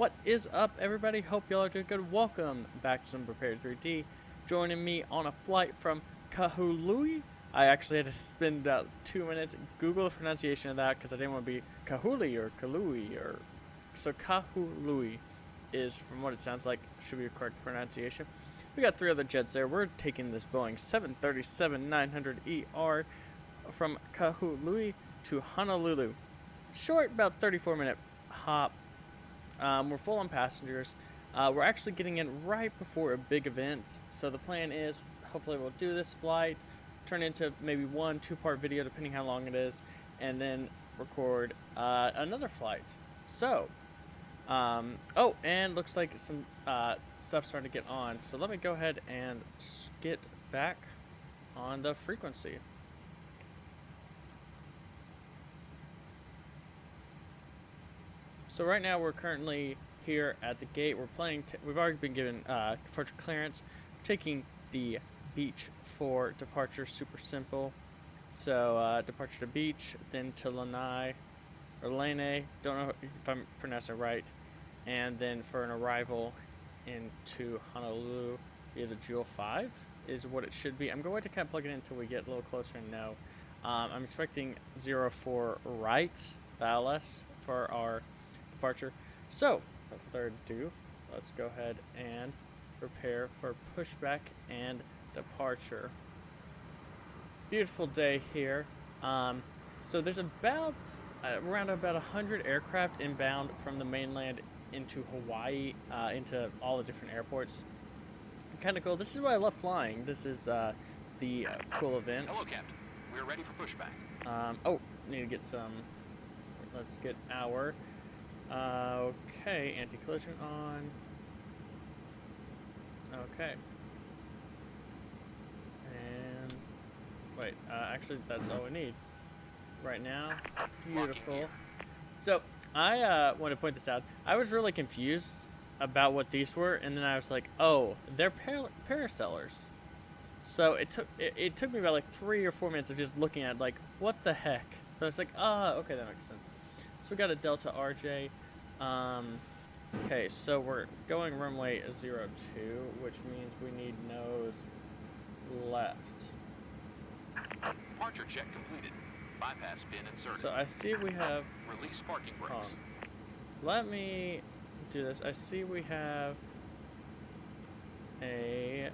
What is up, everybody? Hope y'all are doing good. Welcome back to some Prepared 3D. Joining me on a flight from Kahului. I actually had to spend about 2 minutes Google the pronunciation of that because I didn't want to be Kahuli or Kalui or so. Kahului is, from what it sounds like, should be a correct pronunciation. We got 3 other jets there. We're taking this Boeing 737-900ER from Kahului to Honolulu. Short, about 34-minute hop. We're full on passengers. We're actually getting in right before a big event, so the plan is hopefully we'll do this flight, turn into maybe 1-2 part video depending how long it is, and then record another flight. So, oh, and looks like some stuff's starting to get on, so let me go ahead and get back on the frequency. So right now we're currently here at the gate. We're planning to, we've already been given departure clearance. We're taking the beach for departure, super simple. So departure to beach, then to Lanai, or Lane, don't know if I'm pronouncing it right. And then for an arrival into Honolulu via the Jewel 5 is what it should be. I'm going to kind of plug it in until we get a little closer and know. I'm expecting 04 right, ILS, for our departure. So, without further ado, let's go ahead and prepare for pushback and departure. Beautiful day here. So there's about around about 100 aircraft inbound from the mainland into Hawaii, into all the different airports. Kind of cool. This is why I love flying. This is the cool events. Hello, Captain. We're ready for pushback. Oh, need to get some. Let's get our. Okay, anti-collision on. Okay. And wait, actually that's all we need right now. Beautiful. So I want to point this out. I was really confused about what these were, and then I was like, oh, they're parasellers. So it took me about like 3 or 4 minutes of just looking at like, what the heck? So I was like, ah, okay, that makes sense. So we got a Delta RJ. Okay, so we're going runway 02, which means we need nose left. Departure check completed. Bypass pin inserted. So I see we have. Release parking brakes. Let me do this. I see we have a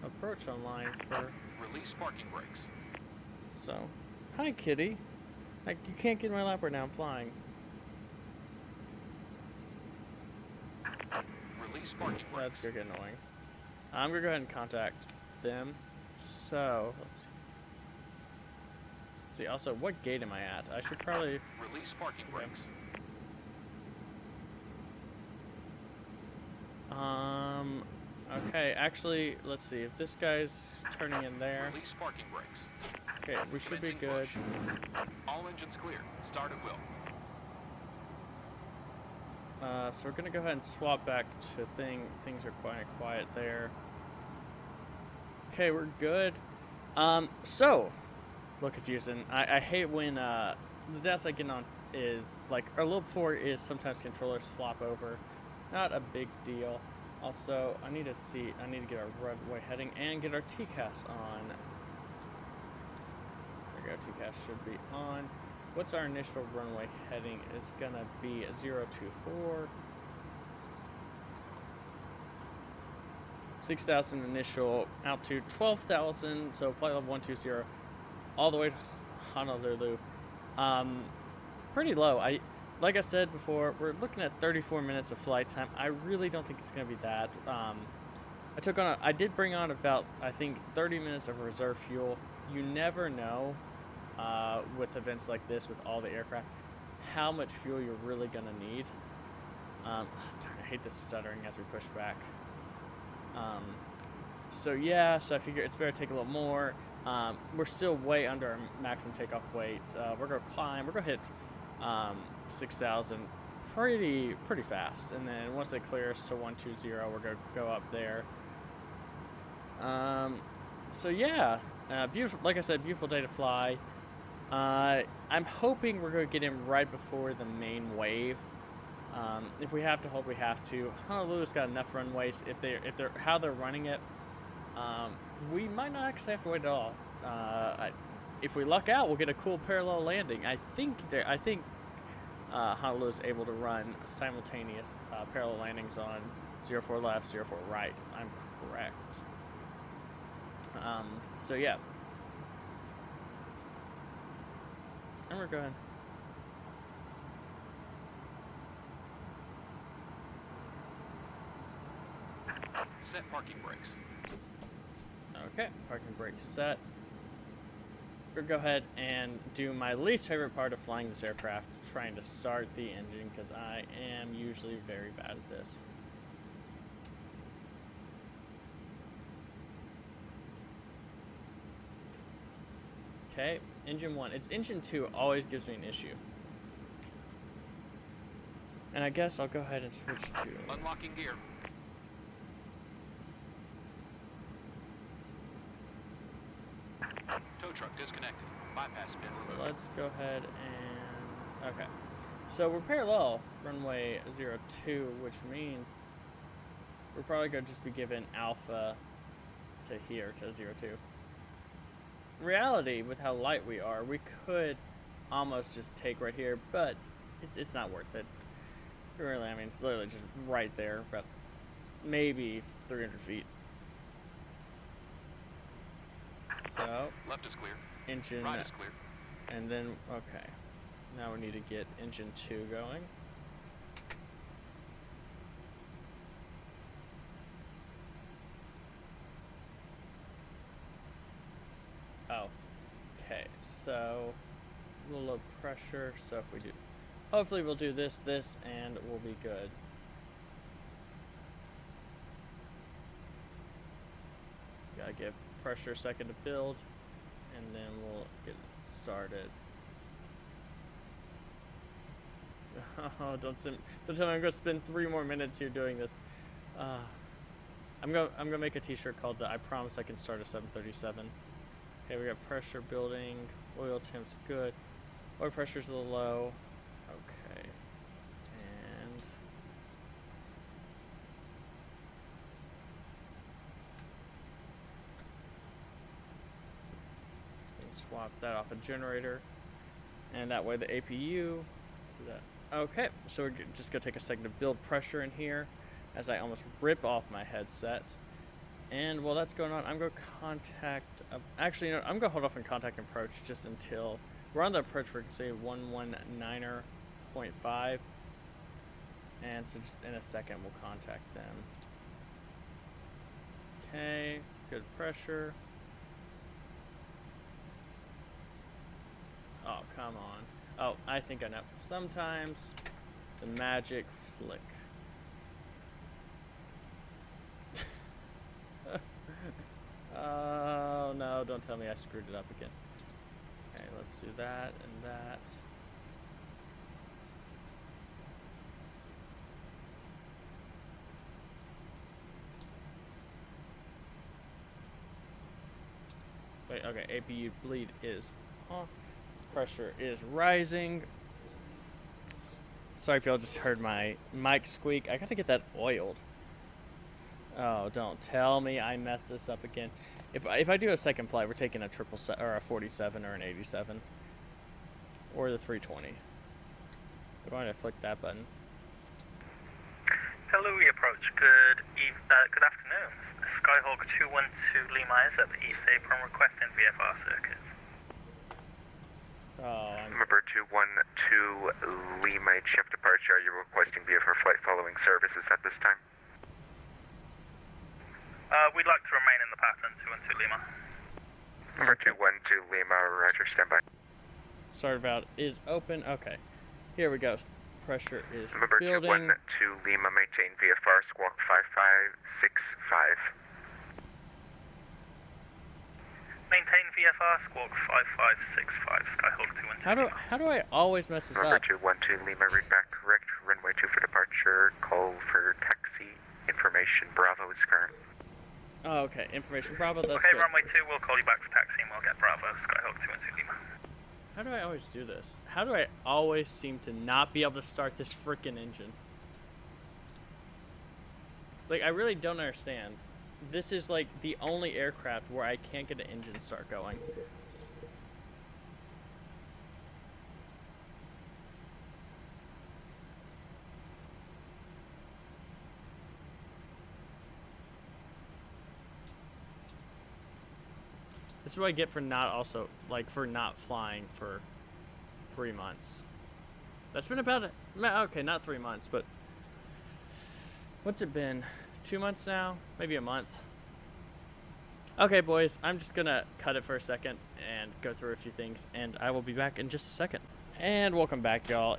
approach online for. Release parking brakes. So, hi, kitty. Like, you can't get in my lap right now. I'm flying. Release parking brakes. That's gonna get annoying. I'm gonna go ahead and contact them. So, let's see. See, also, what gate am I at? I should probably. Release parking brakes. Okay, actually, let's see. If this guy's turning in there. Release parking brakes. Okay, we should be good. All engines clear. Start at will. So we're gonna go ahead and swap back to things are quite quiet there. Okay, we're good. So, a little confusing. I hate when the downside getting on is like our little before is sometimes controllers flop over. Not a big deal. Also, I need to get our runway heading and get our TCAS on. There we go. TCAS should be on. What's our initial runway heading? Is gonna be 024. 6,000 initial altitude, 12,000. So flight level 120, all the way to Honolulu. Pretty low. Like I said before, we're looking at 34 minutes of flight time. I really don't think it's gonna be that. I did bring on about, I think, 30 minutes of reserve fuel. You never know. With events like this, with all the aircraft, how much fuel you're really gonna need. I hate this stuttering as we push back. So yeah, so I figure it's better to take a little more. We're still way under our maximum takeoff weight. We're gonna climb. We're gonna hit 6,000 pretty fast, and then once they clear us to 120, we're gonna go up there. So yeah, beautiful. Like I said, beautiful day to fly. I'm hoping we're going to get in right before the main wave. If we have to hold, we have to. Honolulu's got enough runways. If they're how they're running it, we might not actually have to wait at all. If we luck out, we'll get a cool parallel landing. I think Honolulu is able to run simultaneous parallel landings on 04 left, 04 right. I'm correct. So yeah. And we're going. Set parking brakes. Okay, parking brake set. We'll go ahead and do my least favorite part of flying this aircraft, trying to start the engine, because I am usually very bad at this. Okay, engine 1. It's engine 2 always gives me an issue. And I guess I'll go ahead and switch to... Unlocking gear. Tow truck disconnected. Bypass bin. So let's go ahead and... Okay. So we're parallel runway 02, which means we're probably going to just be given alpha to here, to 02. In reality, with how light we are, we could almost just take right here, but it's not worth it. Really, I mean, it's literally just right there, about maybe 300 feet. So, Left is clear. engine, Right is clear. and then, okay. Now we need to get engine 2 going. Oh, okay, so a little low pressure, so if we do, hopefully we'll do this, and we'll be good. Gotta give pressure a second to build, and then we'll get started. Oh, don't tell me I'm gonna spend 3 more minutes here doing this. I'm gonna make a T-shirt called the "I Promise I Can Start a 737." Okay, we got pressure building. Oil temp's good. Oil pressure's a little low. Okay, and swap that off a generator, and that way the APU. Do that. Okay, so we're just gonna take a second to build pressure in here as I almost rip off my headset. And while that's going on, I'm gonna contact, actually, you know, I'm gonna hold off on contact and approach just until we're on the approach for, say, 119.5. And so just in a second, we'll contact them. Okay, good pressure. Oh, come on. Oh, I think I know. Sometimes the magic flick. Oh no, don't tell me I screwed it up again. Okay, let's do that and that. Wait, okay, APU bleed is on. Pressure is rising. Sorry if y'all just heard my mic squeak. I gotta get that oiled. Oh, don't tell me I messed this up again. If I do a second flight, we're taking a 777 or a 47 or an 87 or the 320. Why don't I flick that button? Hello, we approach. Good afternoon. Skyhawk 212 Lima is at the ESA from requesting VFR circuits. Oh, Number 212 Lima, shift departure. Are you requesting VFR flight following services at this time? We'd like to remain in the pattern 212 Lima. Number 212 Lima, roger, standby. Starter valve is open. Okay, here we go. Pressure is Number building. 212 Lima, maintain VFR, squawk 5565. Maintain VFR, squawk 5565, Skyhawk 212. How do I always mess this Number up? 212 Lima, read back correct. Runway 2 for departure. Call for taxi. Information Bravo is current. Oh, okay. Information Bravo, that's Okay, good. runway 2, we'll call you back for taxi and we'll get Bravo, Skyhawk 212 Lima. How do I always do this? How do I always seem to not be able to start this freaking engine? Like, I really don't understand. This is like the only aircraft where I can't get an engine to start going. This is what I get for not flying for 3 months. That's been about it. Okay, not 3 months, but what's it been? 2 months now? Maybe a month. Okay, boys, I'm just gonna cut it for a second and go through a few things, and I will be back in just a second. And welcome back, y'all.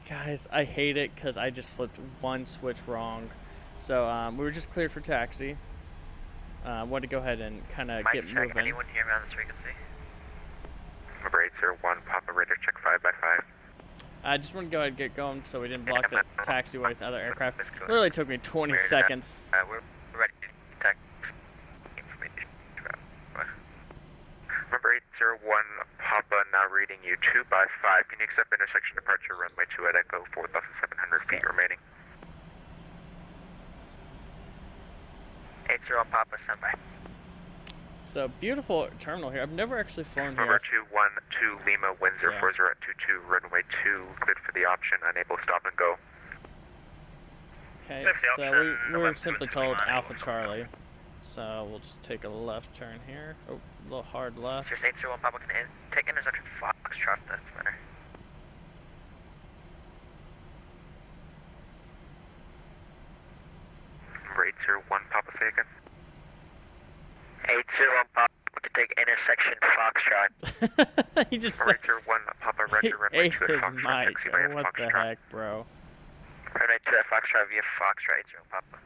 Guys, I hate it because I just flipped one switch wrong. So we were just cleared for taxi. Wanted to go ahead and kind of get moving. Anyone hear me on this frequency? Number 801, Papa Radar, check 5x5. I just want to go ahead and get going so we didn't block the taxiway with other aircraft. Literally took me 20 seconds. We're ready to detect information. Number 801, Papa, now reading you 2x5. Can you accept intersection departure runway 2 at Echo, 4,700 feet remaining? 801 Papa, standby. So, beautiful terminal here. I've never actually flown Number here. 212 Lima, wind 040 at 22, runway 2, cleared for the option, unable to stop and go. Okay, so we were simply told Alpha Charlie. So, we'll just take a left turn here. Oh, a little hard left. Here's 801 Papa, can take intersection Foxtrot, that's better. Number 801, Papa, say again. 801 Papa, we can take intersection Foxtrot. He just Number said, 801, Papa, Roger, runway 2 at his Foxtrot, mic. taxi by What the Foxtrot. heck, bro? Runway 2 at Foxtrot via Foxtrot, 801 Papa.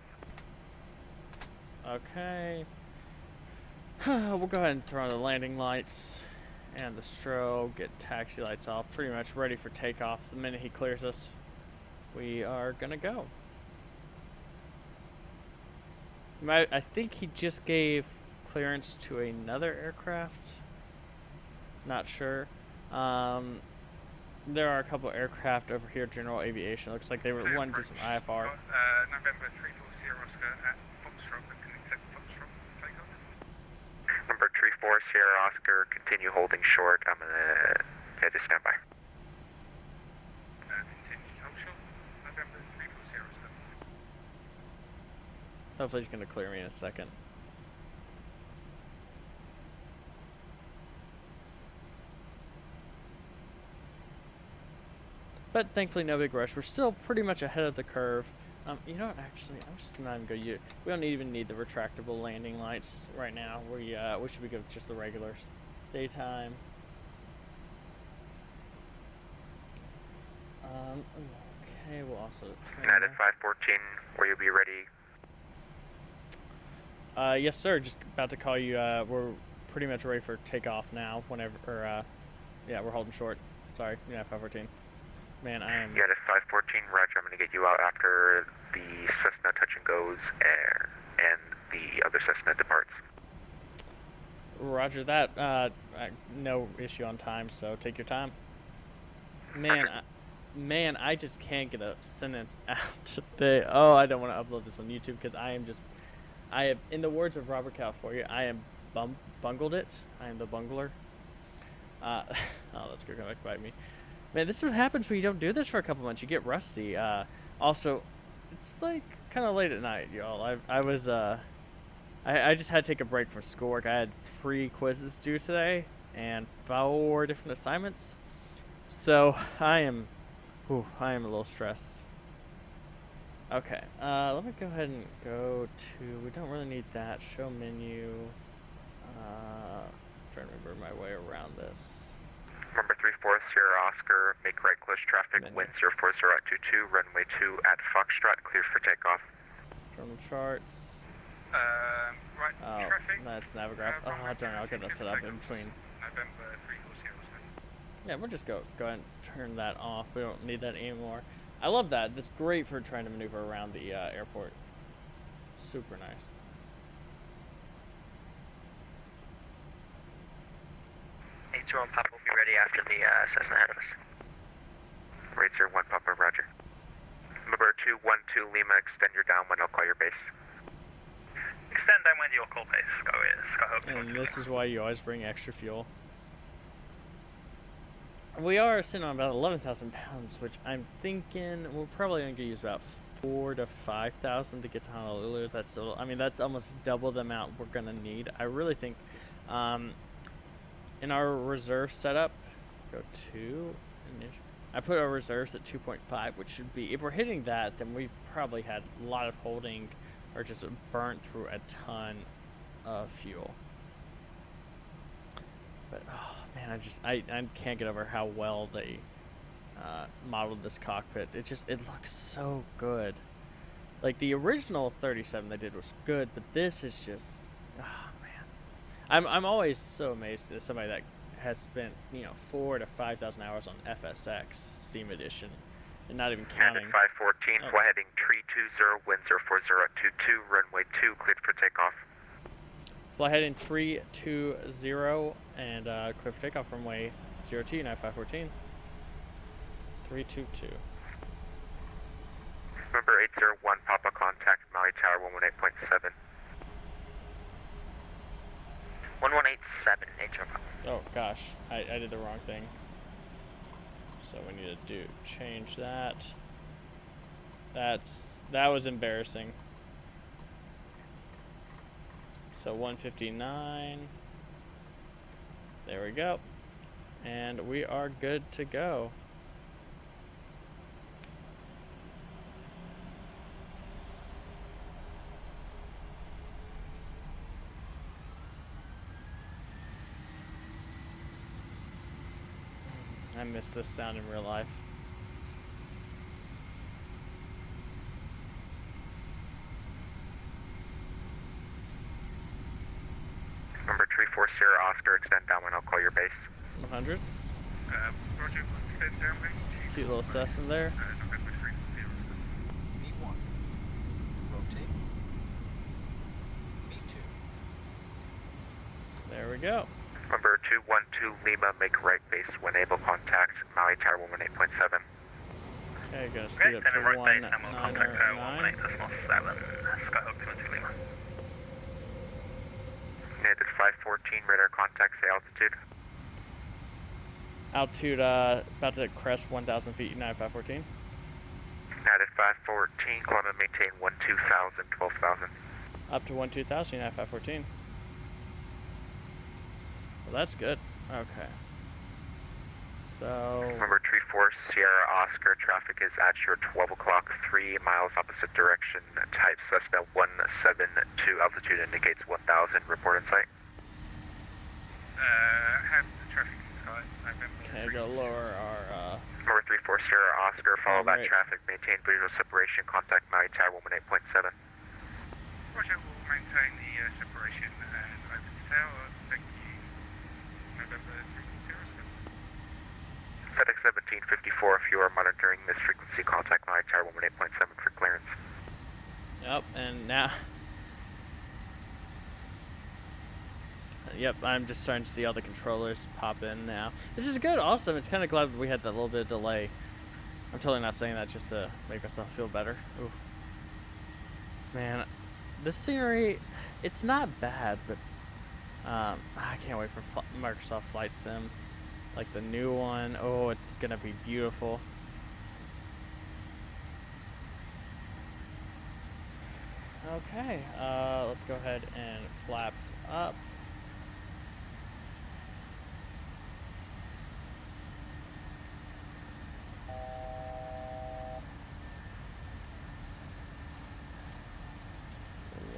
Okay. We'll go ahead and throw on the landing lights and the strobe, get taxi lights off, pretty much ready for takeoff. The minute he clears us, we are gonna go. I think he just gave clearance to another aircraft. Not sure. There are a couple aircraft over here, General Aviation. Looks like they were wanting to do some IFR. November 340 Oscar at Foxtrot, can accept Foxtrot takeoff. Number 34 Sierra Oscar, continue holding short. I'm gonna head to standby. Continue hold short, November 340 Oscar. Hopefully he's gonna clear me in a second. But thankfully, no big rush. We're still pretty much ahead of the curve. You know what? Actually, I'm just not even gonna use. We don't even need the retractable landing lights right now. We should be good with just the regulars. Daytime. Okay. We'll also turn. United 514, where you'll be ready. Yes, sir. Just about to call you. We're pretty much ready for takeoff now. Whenever. Yeah, we're holding short. Sorry. United 514. Man, I am. United 514, Roger. I'm going to get you out after the Cessna touch and goes and the other Cessna departs. Roger that. No issue on time, so take your time. Man, I just can't get a sentence out today. Oh, I don't want to upload this on YouTube because I have, in the words of Robert California, I am bungled it. I am the bungler. Oh, that's gonna come back to bite me. Man, this is what happens when you don't do this for a couple months. You get rusty. Also, it's like kind of late at night, y'all. I just had to take a break from schoolwork. I had 3 quizzes due today and 4 different assignments. So I am a little stressed. Okay, let me go ahead and go to. We don't really need that. Show menu. Trying to remember my way around this. Number 34 Sierra Oscar, make right close traffic, Menu. wind 040 at 22, runway 2 at Foxtrot, clear for takeoff. Terminal charts. Right, Oh, traffic. that's Navigraph. Oh, darn, I'll get that set up in between. November 340 Oscar. Yeah, we'll just go ahead and turn that off. We don't need that anymore. I love that. That's great for trying to maneuver around the airport. Super nice. H1 Papa will be ready after the Cessna ahead of us. Rate 01 Papa, roger. Number 212 Lima, extend your downwind, I'll call your base. Extend downwind your call base, Skyhawk 212 And Lima. this is why you always bring extra fuel. We are sitting on about 11,000 pounds, which I'm thinking we're probably going to use about 4,000 to 5,000 to get to Honolulu. That's still, I mean, that's almost double the amount we're going to need. I really think in our reserve setup, go to, I put our reserves at 2.5, which should be, if we're hitting that, then we probably had a lot of holding or just burnt through a ton of fuel. But oh man, I can't get over how well they modeled this cockpit. It looks so good. Like the original 37 they did was good, but this is just, oh man. I'm always so amazed at somebody that has spent 4,000 to 5,000 hours on FSX Steam Edition, and not even counting. 514, fly heading tree 20, wind 040 at 22, runway 2, cleared for takeoff. Fly heading 320 and clear for takeoff runway 02, 9514. 322. Number 801, Papa, contact Maui Tower 118.7. 1187, nature. Oh gosh, I did the wrong thing. So we need to change that. That was embarrassing. So 159. There we go. And we are good to go. I miss this sound in real life. Number 34 Sierra Oscar, extend downwind, I'll call your base. 100. Roger, extend downwind. Cute little Cessna there. November 340. Meet 1. Rotate. Meet 2. There we go. Number 212 Lima, make right base when able, contact Maui Tower 118.7. Okay, gonna Okay, speed up to sending right base, and we'll contact 199. 18.7, Skyhawk 212 Lima. United 514, radar contact, say altitude. Altitude, about to crest 1,000 feet, United 514. United 514, climb and maintain 12,000, 12,000. Up to 12,000, United 514. Well, that's good. Okay. So, Number 34 Sierra Oscar, traffic is at your 12 o'clock, 3 miles opposite direction, type Cessna 172, altitude indicates 1,000, report in sight. Have the traffic in sight. November. okay, go lower our, Number 34 Sierra Oscar, follow that Right. traffic, maintain visual separation, contact Maui Tower 18.7. Roger, we'll maintain the separation and open the tower. Thank you. November 340. FedEx 1754, if you are monitoring this frequency, contact Maui Tower 18.7 for clearance. yep, and now, yep, I'm just starting to see all the controllers pop in now. This is good, awesome. It's kind of glad we had that little bit of delay. I'm totally not saying that just to make myself feel better. Ooh. Man, this scenery, it's not bad, but I can't wait for Microsoft Flight Sim. Like the new one. Oh, it's gonna be beautiful. Okay, let's go ahead and flaps up.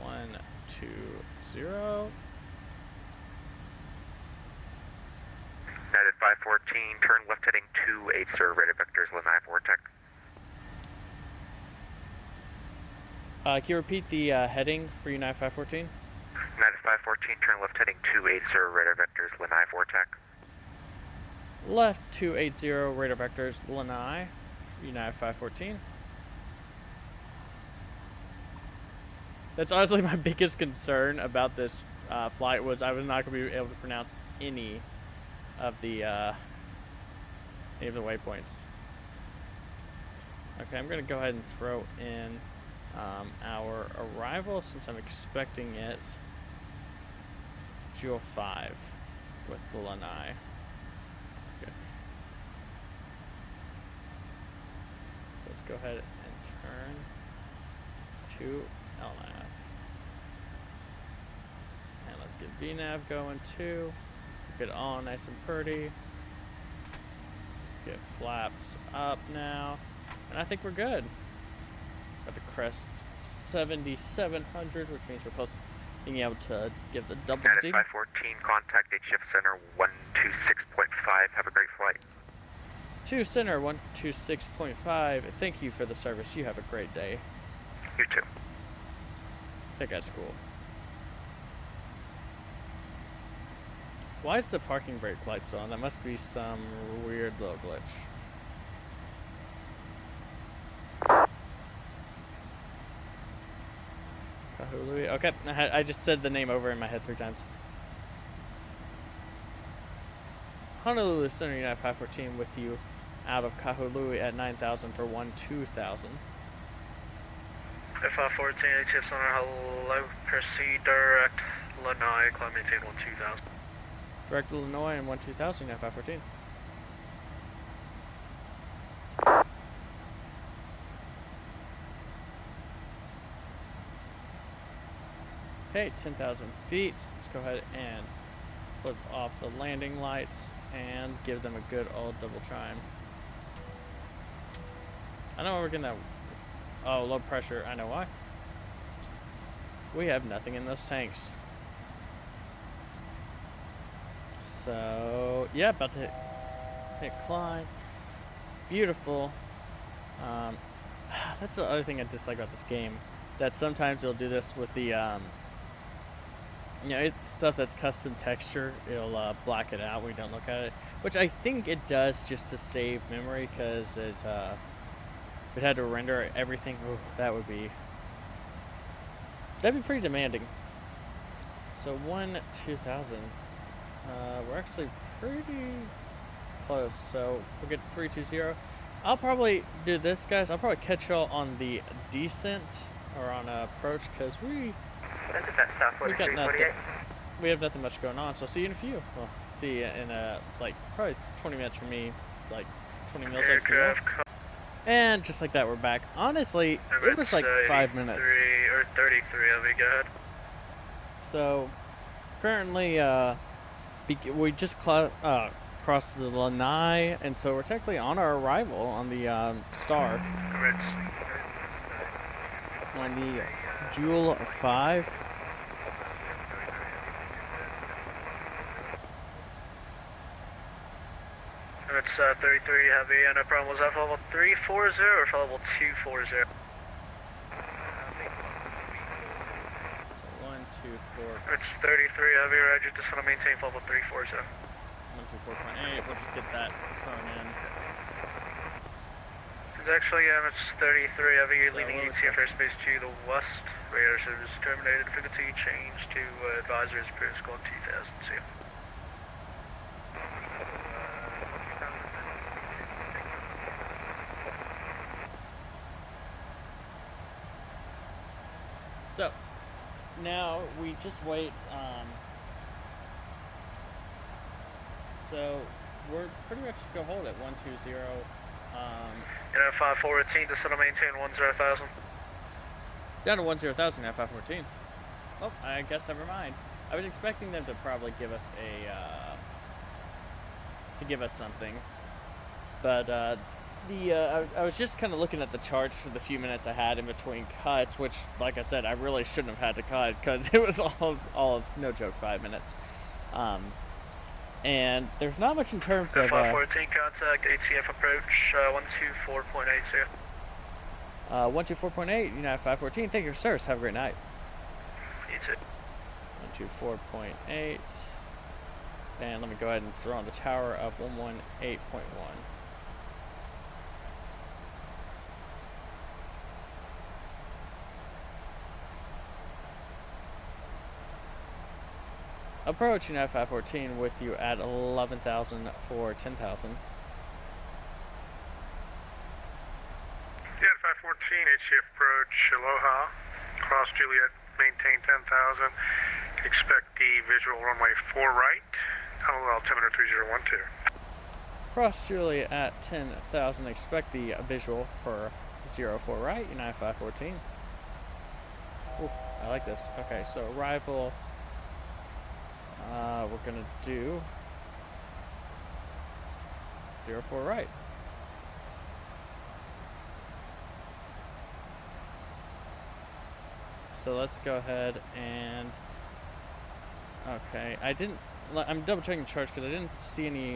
One, 2, 0. United 514, turn left heading 28, sir, radar vectors, Lanai Vortex. Can you repeat the heading for United 514? United 514, turn left heading 28, sir, radar vectors, Lanai Vortex. Left 280, radar vectors, Lanai, United 514. That's honestly my biggest concern about this flight was I was not going to be able to pronounce any of the any of the waypoints. Okay, I'm gonna go ahead and throw in our arrival since I'm expecting it. Jewel 5 with the lanai. Okay. So let's go ahead and turn to LNAV. And let's get VNAV going too. Get it all nice and pretty. Get flaps up now. And I think we're good. Got the crest 7,700, which means we're close to being able to give the double D. United 514, contact HF Center 126.5. Have a great flight. To Center 126.5. Thank you for the service. You have a great day. You too. I think that's cool. Why is the parking brake light still on? That must be some weird little glitch. Kahului. Okay, I just said the name over in my head 3 times. Honolulu Center United 514 with you out of Kahului at 9,000 for 12,000. 514, HF Center, hello, proceed direct Lanai, climb maintain 12,000. Direct Illinois and 12,000 United 514. Okay, 10,000 feet. Let's go ahead and flip off the landing lights and give them a good old double chime. I know we're gonna. Oh, low pressure. I know why. We have nothing in those tanks. So, yeah, about to hit climb. Beautiful. That's the other thing I dislike about this game. That sometimes it'll do this with the, you know, it's stuff that's custom texture. It'll black it out when we don't look at it. Which I think it does just to save memory, because it, if it had to render everything, ooh, that'd be pretty demanding. So 2,000. We're actually pretty close, so we'll get 320. I'll probably do this, guys. I'll probably catch y'all on the descent or on approach, because we got nothing. We have nothing much going on. So I'll see you in a few. Well, see you in like probably 20 minutes for me, like 20 minutes for you. And just like that, we're back. Honestly, it was like 5 minutes. 33, I'll be good. So currently, we just crossed the lanai, and so we're technically on our arrival on the Star. On the Jewel 5. It's 33 heavy, and no problem. Was that for level 340 or for level 240? So 1, 2, 4. It's 33 heavy, roger. Just want to maintain for level 340. 124.8. We'll just get that thrown in. It's actually, it's 33 heavy. You're So leaving what was ATF airspace to the west. Radar service terminated. Frequency change to advisory as per school 2000. See ya. So now we just wait. So we're pretty much just gonna hold it 120. 514, just want to maintain 10,000. Down to 10,000 at 514. Oh, I guess never mind. I was expecting them to probably give us something, but I was just kind of looking at the charts for the few minutes I had in between cuts, which, like I said, I really shouldn't have had to cut because it was all of no joke 5 minutes. And there's not much in terms of 514, contact ATF approach 124.8, see ya. 124.8, United 514. Thank you for service. Have a great night. You too. 124.8. And let me go ahead and throw on the tower of 118.1. Approach United 514 with you at 11,000 for 10,000. Taxi approach, Aloha, cross Juliet, maintain 10,000. Expect the visual runway 4 right, altimeter 3012. Cross Juliet at 10,000. Expect the visual for 04 right, United 514. Ooh, I like this. Okay, so arrival. We're gonna do 04 right. So let's go ahead and, okay, I'm double checking the charts because I didn't see any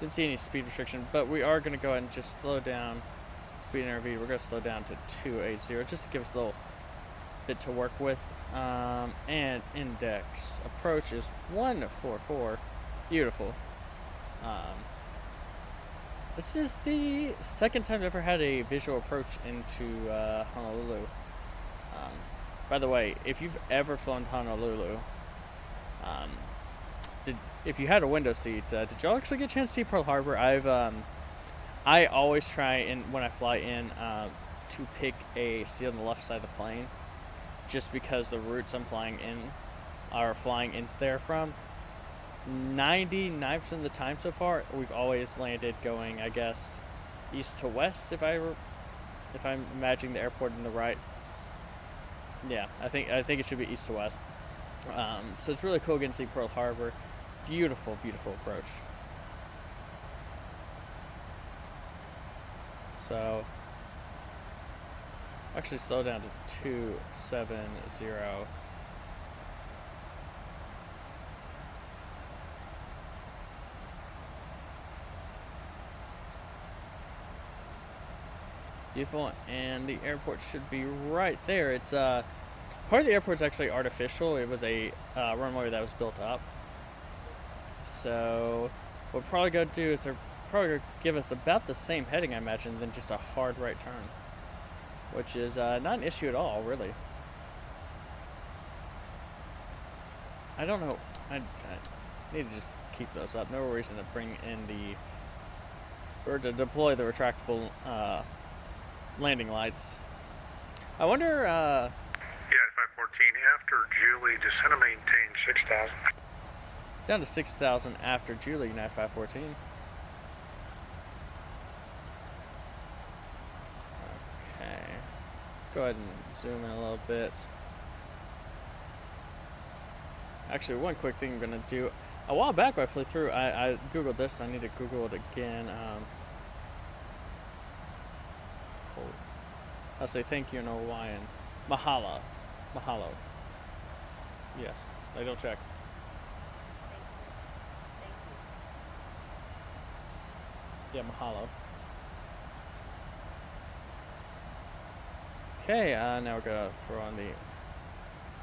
didn't see any speed restriction, but we are going to go ahead and just slow down speed and RV. We're going to slow down to 280 just to give us a little bit to work with. And index approach is 144. Beautiful. This is the second time I've ever had a visual approach into Honolulu. By the way, if you've ever flown to Honolulu, if you had a window seat, did y'all actually get a chance to see Pearl Harbor? I always try when I fly in to pick a seat on the left side of the plane, just because the routes I'm flying in are flying in there from. 99% of the time so far, we've always landed going, I guess, east to west. If I'm imagining the airport in the right, yeah, I think it should be east to west. So it's really cool getting to see Pearl Harbor. Beautiful, beautiful approach. So actually slow down to 270. Beautiful, and the airport should be right there. It's part of the airport's actually artificial. It was a runway that was built up. So what we're probably going to do is they're probably going to give us about the same heading, I imagine, than just a hard right turn, which is not an issue at all, really. I don't know. I need to just keep those up. No reason to bring in or to deploy the retractable landing lights. I wonder, Yeah, 514, after Julie, descend and maintain 6,000. Down to 6,000 after Julie, United 514. Okay. Let's go ahead and zoom in a little bit. Actually, one quick thing I'm going to do. A while back when I flew through, I Googled this. I need to Google it again. I'll say thank you in Hawaiian. Mahalo. Mahalo. Yes, I don't check. Yeah, mahalo. Okay, now we're gonna throw on the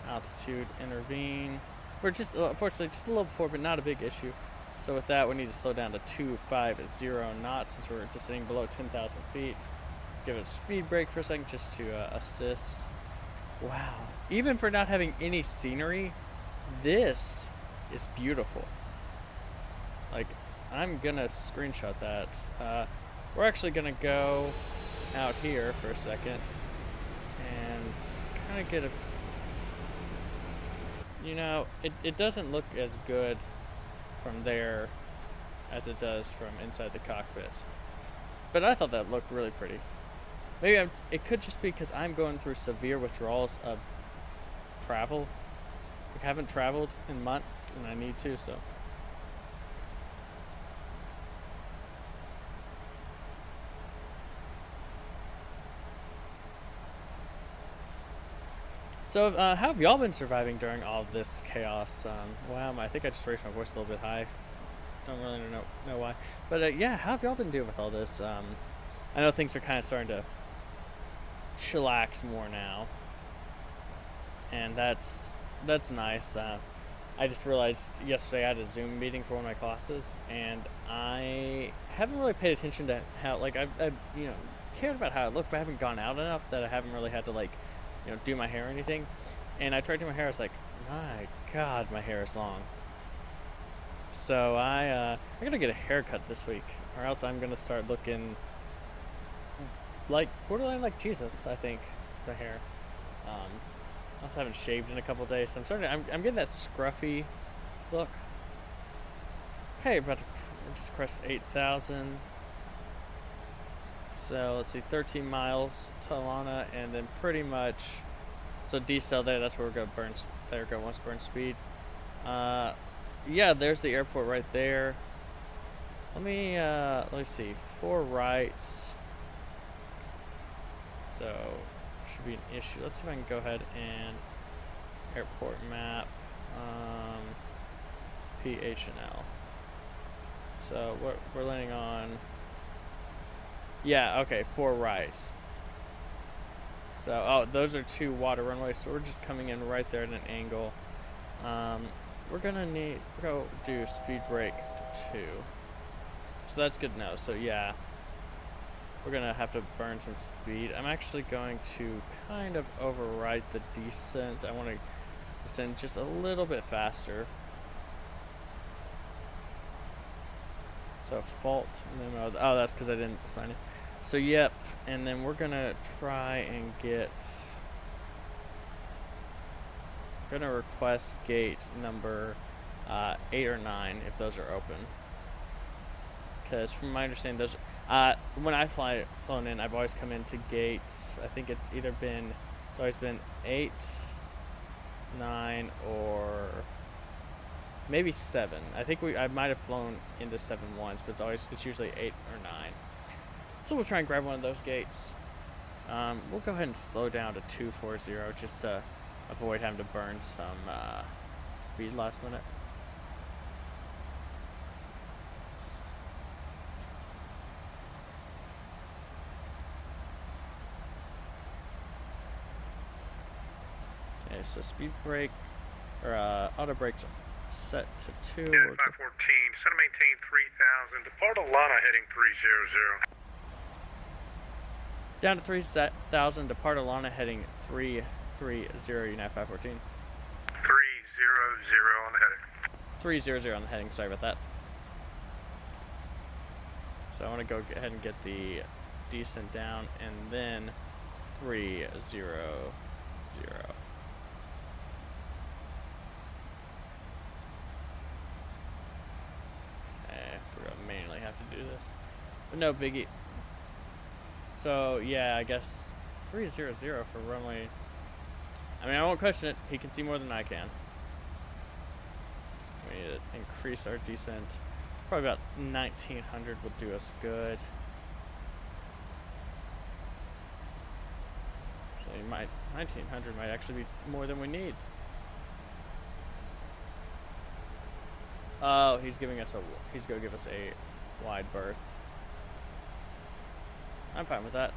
altitude intervene. We're just, unfortunately, just a little before, but not a big issue. So with that, we need to slow down to 250 knots since we're just sitting below 10,000 feet. Give it a speed brake for a second just to assist. Wow. Even for not having any scenery, this is beautiful. Like, I'm gonna screenshot that. We're actually gonna go out here for a second and kind of get a, you know, it doesn't look as good from there as it does from inside the cockpit, but I thought that looked really pretty. Maybe it could just be because I'm going through severe withdrawals of travel. I haven't traveled in months and I need to, so. So, how have y'all been surviving during all of this chaos? Wow, I think I just raised my voice a little bit high. Don't really know why. But yeah, how have y'all been doing with all this? I know things are kind of starting to chillax more now, and that's nice. I just realized yesterday I had a Zoom meeting for one of my classes, and I haven't really paid attention to how, like, I've you know, cared about how it looked, but I haven't gone out enough that I haven't really had to, like, you know, do my hair or anything. And I tried to do my hair, I was like, my god, my hair is long. So I gotta get a haircut this week, or else I'm gonna start looking like borderline like Jesus. I think the hair. I also haven't shaved in a couple days, so I'm getting that scruffy look. Okay, about to just crest 8,000. So let's see, 13 miles to Lana, and then pretty much, so decel there. That's where we're gonna burn. There, go once burn speed. Yeah, there's the airport right there. Let me see, 4 rights. So should be an issue. Let's see if I can go ahead and airport map. PHNL. So we're landing on. Yeah, okay, 4 rights. So, oh, those are 2 water runways, so we're just coming in right there at an angle. We're gonna do speed brake 2. So that's good to know. So yeah, we're gonna have to burn some speed. I'm actually going to kind of override the descent. I want to descend just a little bit faster. So fault memo. Oh, that's because I didn't sign it. So yep, and then we're gonna try and get. Gonna request gate number 8 or 9 if those are open. Because from my understanding, those when I flown in, I've always come into gates. I think it's always been 8, 9, or maybe 7. I think I might have flown into 7 once, but it's usually 8 or 9. So we'll try and grab one of those gates. We'll go ahead and slow down to 240 just to avoid having to burn some speed last minute. Okay, so speed brake or auto brakes set to 2. Yeah, 514. Center maintain 3,000. Depart Alana heading 300. Down to 3,000. Depart Alana heading 330. United 514. 300 on the heading. 300 on the heading. Sorry about that. So I want to go ahead and get the descent down, and then 300. We're gonna manually have to do this, but no biggie. So yeah, I guess 300 for runway. I mean, I won't question it. He can see more than I can. We need to increase our descent. Probably about 1900 will do us good. Actually, 1900 might actually be more than we need. Oh, he's gonna give us a wide berth. I'm fine with that.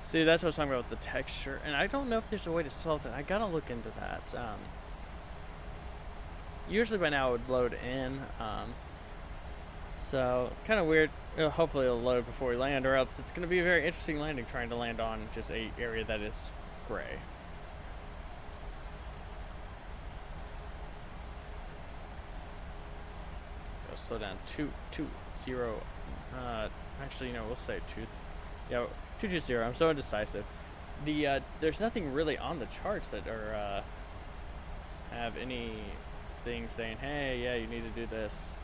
See, that's what I was talking about with the texture, and I don't know if there's a way to solve that. I gotta look into that. Usually by now it would load in, so it's kind of weird. Hopefully it'll load before we land, or else it's going to be a very interesting landing trying to land on just a area that is gray. Go slow down. 220. Actually, we'll say 220. I'm so indecisive. There's nothing really on the charts that are have anything saying, hey, yeah, you need to do this.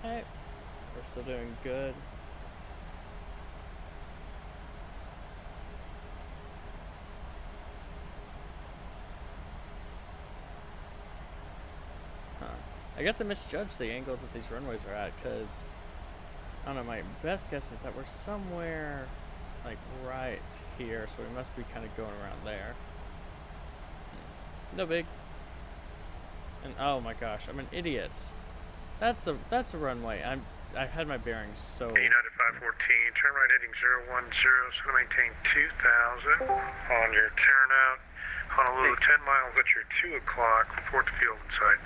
Okay, we're still doing good. I guess I misjudged the angle that these runways are at, because I don't know, my best guess is that we're somewhere like right here, so we must be kind of going around there. No big. And oh my gosh, I'm an idiot. That's the runway. I had my bearings so. United 514, turn right heading 010, so to maintain 2000 on your turnout. Honolulu 10 miles at your 2 o'clock, report to field in sight.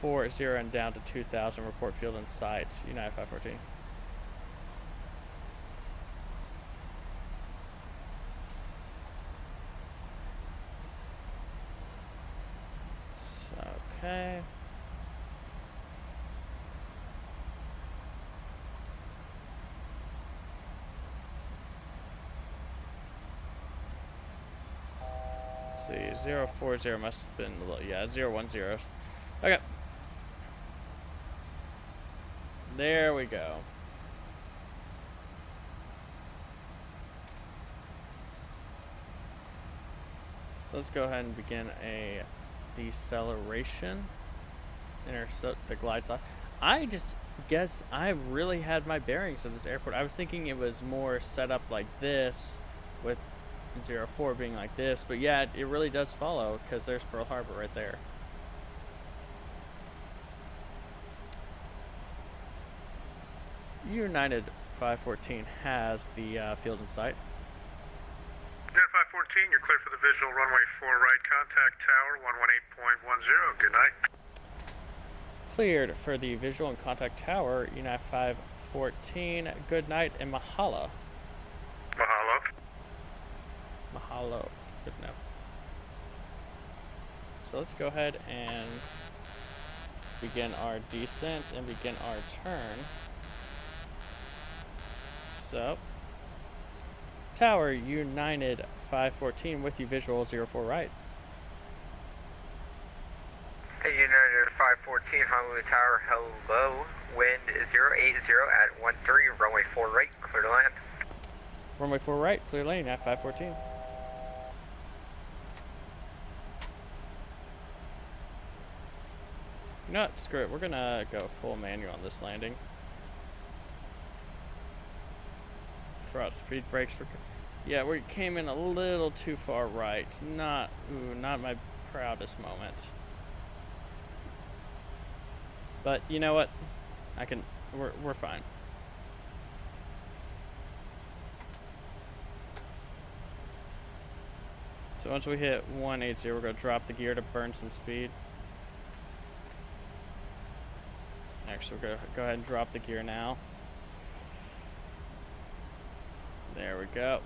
040 and down to 2000, report field in sight, United 514. Okay. Let's see, 040 must have been a little, yeah, 010. Okay. There we go. So let's go ahead and begin a deceleration. Intercept the glide slide. I just guess I really had my bearings at this airport. I was thinking it was more set up like this, with 04 being like this, but yeah, it really does follow because there's Pearl Harbor right there. United 514 has the field in sight. United 514, you're clear for the visual runway 4 right, contact tower 118.10, good night. Cleared for the visual and contact tower, United 514, good night and mahalo. Mahalo. Mahalo, good enough. So let's go ahead and begin our descent and begin our turn. So, tower United 514 with you, visual 04 right. Hey, United 514, Honolulu Tower, hello. Wind is 080 at 13, runway 4 right, clear to land. Runway 4 right, clear lane at 514. You know what, screw it, we're gonna go full manual on this landing. Throw out speed brakes for, yeah, we came in a little too far right. Not my proudest moment. But you know what? We're fine. So once we hit 180, we're gonna drop the gear to burn some speed. Actually, we're gonna go ahead and drop the gear now. There we go.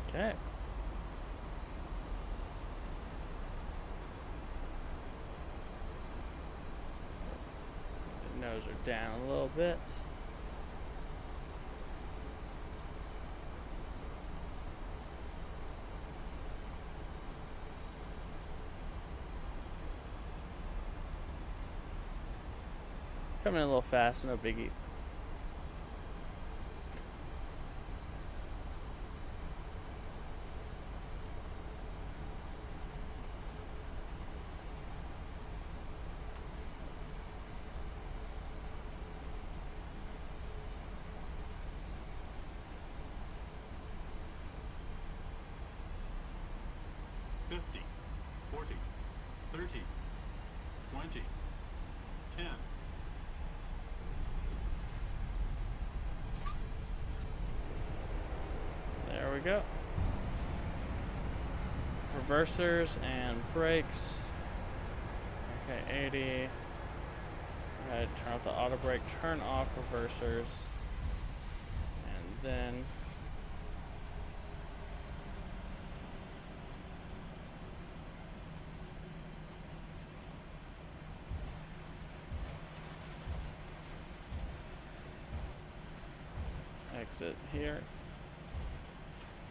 Okay. The nose are down a little bit. Coming in a little fast, no biggie. There we go. Reversers and brakes. Okay, 80. Go ahead, turn off the auto brake, turn off reversers. And then exit here.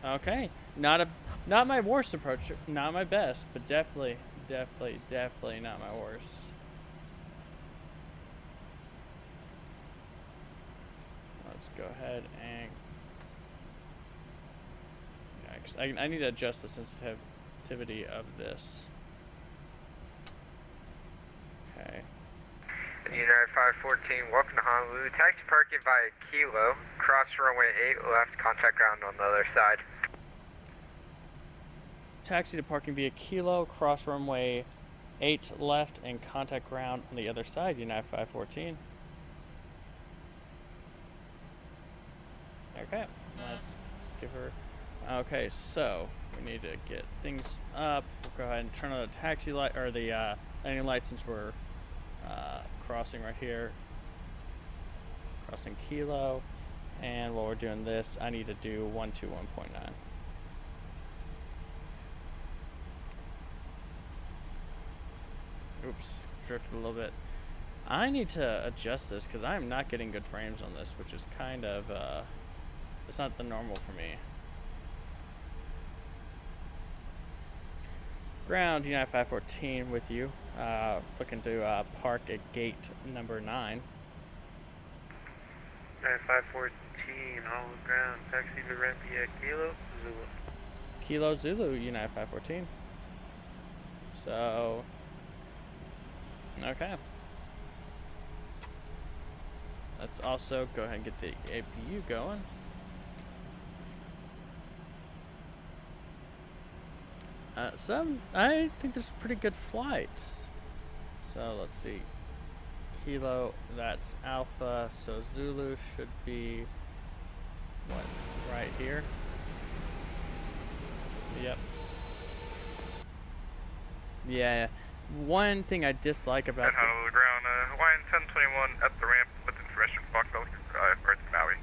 Okay, not my worst approach, not my best, but definitely not my worst. So let's go ahead and Okay, 'cause I need to adjust the sensitivity of this. Okay. United 514, welcome to Honolulu. Taxi parking via Kilo. Cross runway 8 left, contact ground on the other side. Taxi to parking via Kilo, cross runway 8 left, and contact ground on the other side, United 514. Okay, let's give her... Okay, so we need to get things up. We'll go ahead and turn on the taxi light, or the landing light, since we're crossing right here. Crossing Kilo. And while we're doing this, I need to do 121.9. Oops, drifted a little bit. I need to adjust this because I'm not getting good frames on this, which is kind of, it's not the normal for me. Ground, United 514 with you. Looking to park at gate number 9. United 514, all ground, taxi to ramp via Kilo, Zulu. Kilo Zulu, United 514. So, okay. Let's also go ahead and get the APU going. I think this is a pretty good flight. So let's see. Kilo, that's Alpha, so Zulu should be, what, right here? Yep. Yeah, one thing I dislike about Honolulu ground, Hawaiian 1021 at the ramp with information from Fox Earth Maui.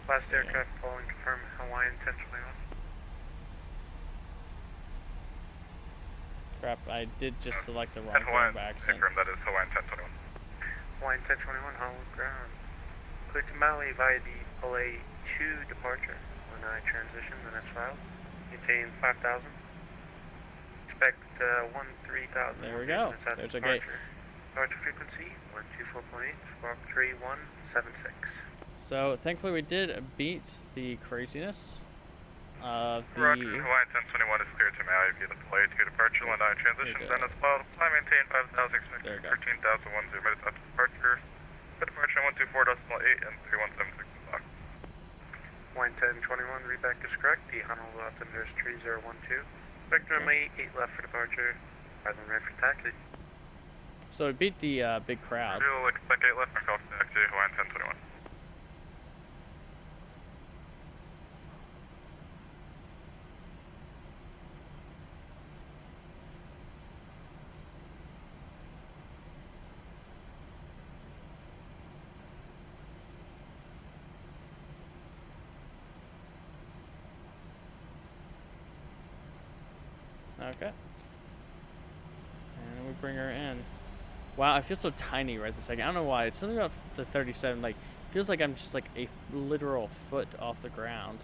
Last aircraft following confirm Hawaiian 1021. Crap, I did just select the wrong Hawaiian, accent. confirm that is Hawaiian 1021. Hawaiian 1021, Honolulu ground. Clear to Maui via the LA 2 departure. When I transition, the next file. Maintain 5,000. Expect 13,000. There we go. There's a gate. Departure frequency 124.8, squawk 3176. So thankfully we did beat the craziness of the... Roger, Hawaiian 1021 is clear to Maui via the LA 2 departure. When I transition, then as well. I maintain 5,000, expect 13,010 minutes after departure. Good departure 124.8 and 3176 o'clock. Hawaiian 1021, readback is correct. The Honolulu altimeter is 3012. Spectrum 8 left for departure. 5 ready for taxi. So we beat the big crowd. You'll expect 8 left for taxi, Hawaiian 1021. Okay. And we bring her in. Wow, I feel so tiny right this second. I don't know why. It's something about the 37. Like, feels like I'm just like a literal foot off the ground.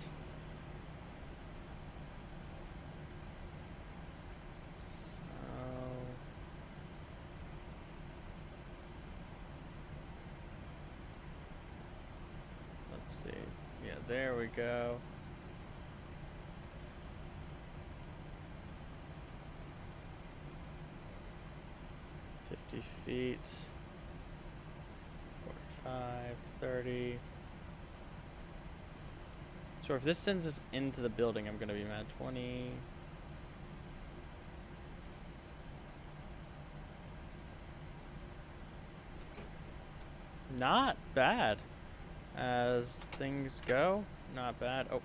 So, let's see. Yeah, there we go. Feet, 45, 30. So if this sends us into the building, I'm gonna be mad. 20. Not bad as things go. Not bad. Oh,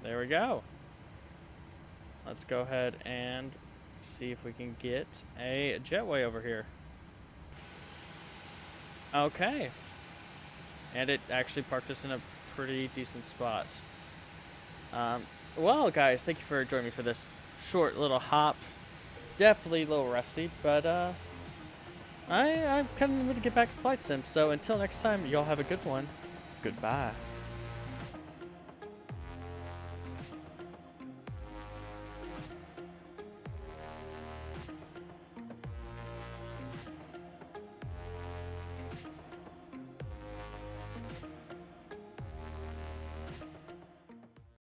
there we go. Let's go ahead and see if we can get a jetway over here. Okay. And it actually parked us in a pretty decent spot. Well, guys, thank you for joining me for this short little hop. Definitely a little rusty, but I'm kind of in the mood to get back to Flight Sim. So until next time, y'all have a good one. Goodbye.